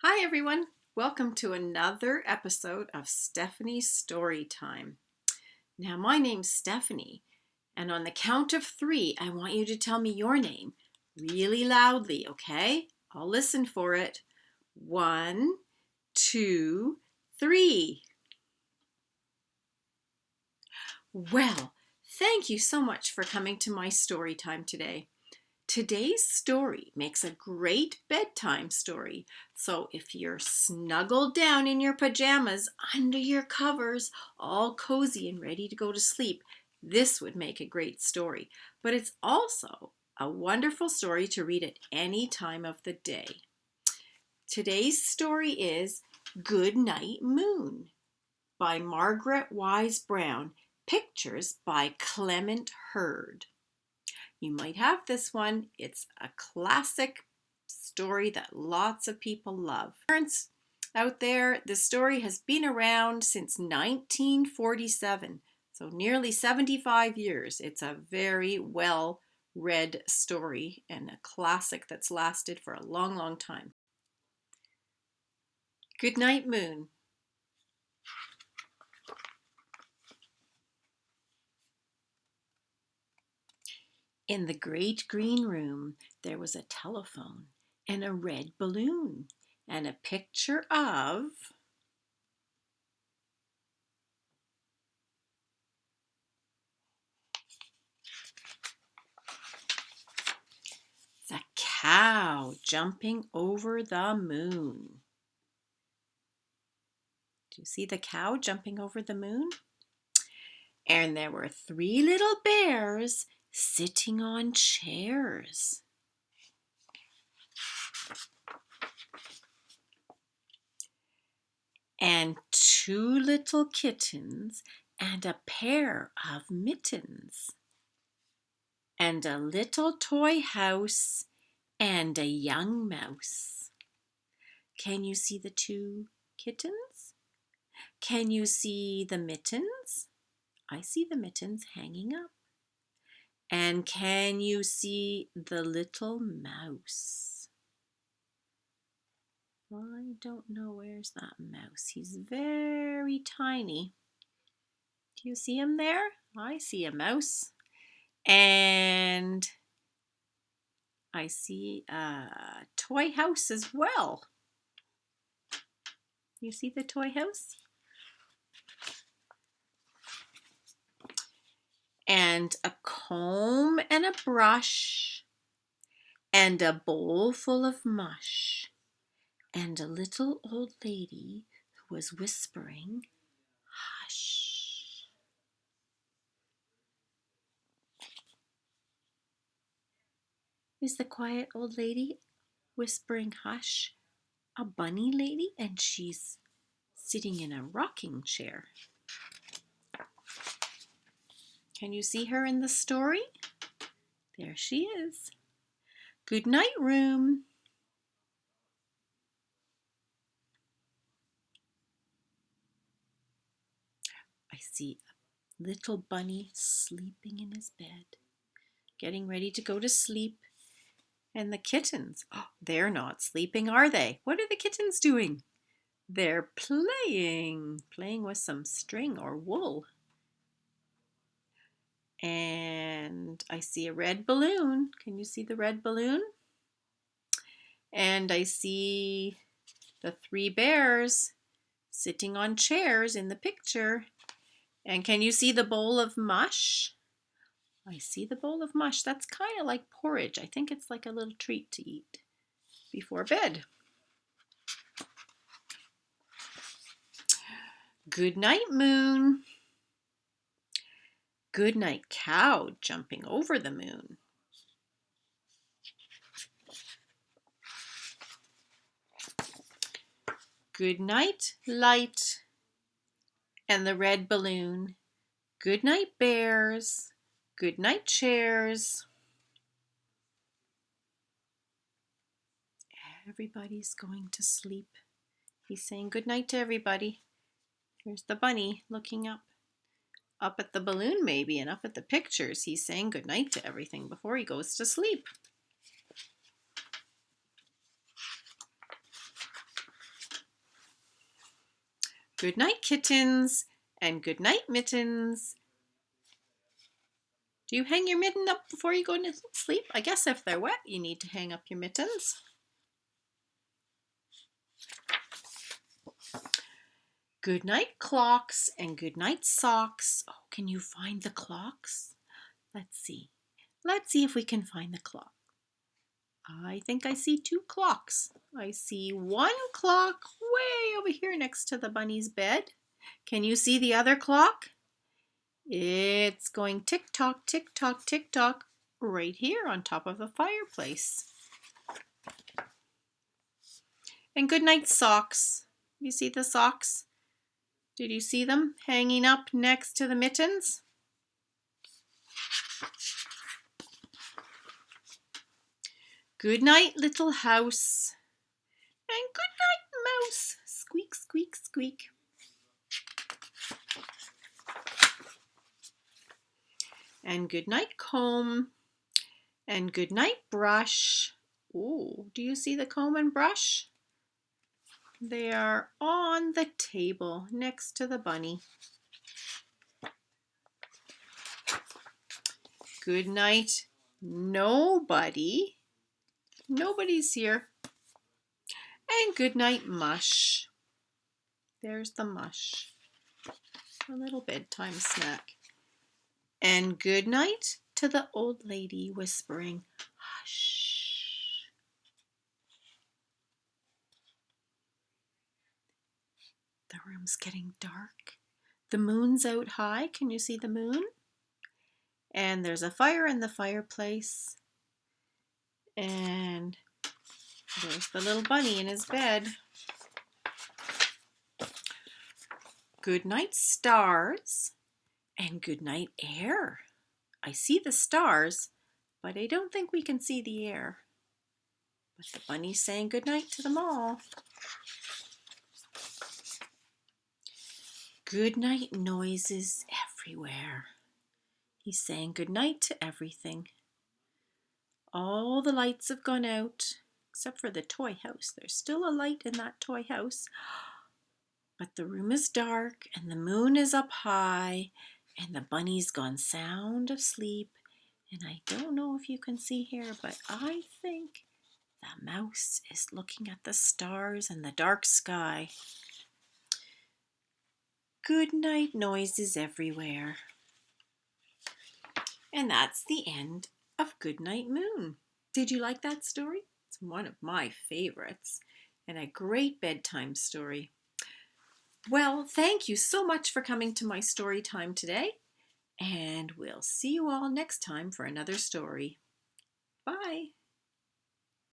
Hi everyone, welcome to another episode of Stephanie's Story Time. Now my name's Stephanie, and on the count of 3, I want you to tell me your name really loudly, okay? I'll listen for it. 1, 2, 3. Well, thank you so much for coming to my story time today. Today's story makes a great bedtime story, so if you're snuggled down in your pajamas, under your covers, all cozy and ready to go to sleep, this would make a great story. But it's also a wonderful story to read at any time of the day. Today's story is Goodnight Moon by Margaret Wise Brown, pictures by Clement Hurd. You might have this one. It's a classic story that lots of people love. Parents out there, the story has been around since 1947, so nearly 75 years. It's a very well read story and a classic that's lasted for a long, long time. Goodnight Moon. In the great green room, there was a telephone and a red balloon and a picture of the cow jumping over the moon. Do you see the cow jumping over the moon? And there were 3 little bears sitting on chairs. And 2 little kittens and a pair of mittens. And a little toy house and a young mouse. Can you see the 2 kittens? Can you see the mittens? I see the mittens hanging up. And can you see the little mouse? I don't know where's that mouse. He's very tiny. Do you see him there? I see a mouse. And I see a toy house as well. You see the toy house? And a comb and a brush and a bowl full of mush and a little old lady who was whispering, "Hush." Is the quiet old lady whispering hush a bunny lady? And she's sitting in a rocking chair. Can you see her in the story? There she is. Good night, room. I see a little bunny sleeping in his bed, getting ready to go to sleep. And the kittens, they're not sleeping, are they? What are the kittens doing? They're playing with some string or wool. And I see a red balloon. Can you see the red balloon? And I see the 3 bears sitting on chairs in the picture. And can you see the bowl of mush? I see the bowl of mush. That's kind of like porridge. I think it's like a little treat to eat before bed. Good night, moon. Good night, cow jumping over the moon. Good night, light and the red balloon. Good night, bears. Good night, chairs. Everybody's going to sleep. He's saying good night to everybody. Here's the bunny looking up at the balloon maybe, and up at the pictures. He's saying good night to everything before he goes to sleep. Good night, kittens, and good night, mittens. Do you hang your mitten up before you go to sleep? I guess if they're wet, you need to hang up your mittens. Good night, clocks, and good night, socks. Oh, can you find the clocks? Let's see. Let's see if we can find the clock. I think I see two clocks. I see one clock way over here next to the bunny's bed. Can you see the other clock? It's going tick-tock, tick-tock, tick-tock right here on top of the fireplace. And good night, socks. You see the socks? Did you see them hanging up next to the mittens? Good night, little house. And good night, mouse. Squeak, squeak, squeak. And good night, comb. And good night, brush. Oh, do you see the comb and brush? They are on the table next to the bunny. Good night, nobody. Nobody's here. And good night, mush. There's the mush. A little bedtime snack. And good night to the old lady whispering, hush. The room's getting dark. The moon's out high. Can you see the moon? And there's a fire in the fireplace. And there's the little bunny in his bed. Good night, stars. And good night, air. I see the stars, but I don't think we can see the air. But the bunny's saying good night to them all. Good night noises everywhere. He's saying good night to everything. All the lights have gone out, except for the toy house. There's still a light in that toy house. But the room is dark, and the moon is up high, and the bunny's gone sound asleep. And I don't know if you can see here, but I think the mouse is looking at the stars and the dark sky. Good night noises everywhere. And that's the end of Goodnight Moon. Did you like that story? It's one of my favorites and a great bedtime story. Well, thank you so much for coming to my story time today, and we'll see you all next time for another story. Bye.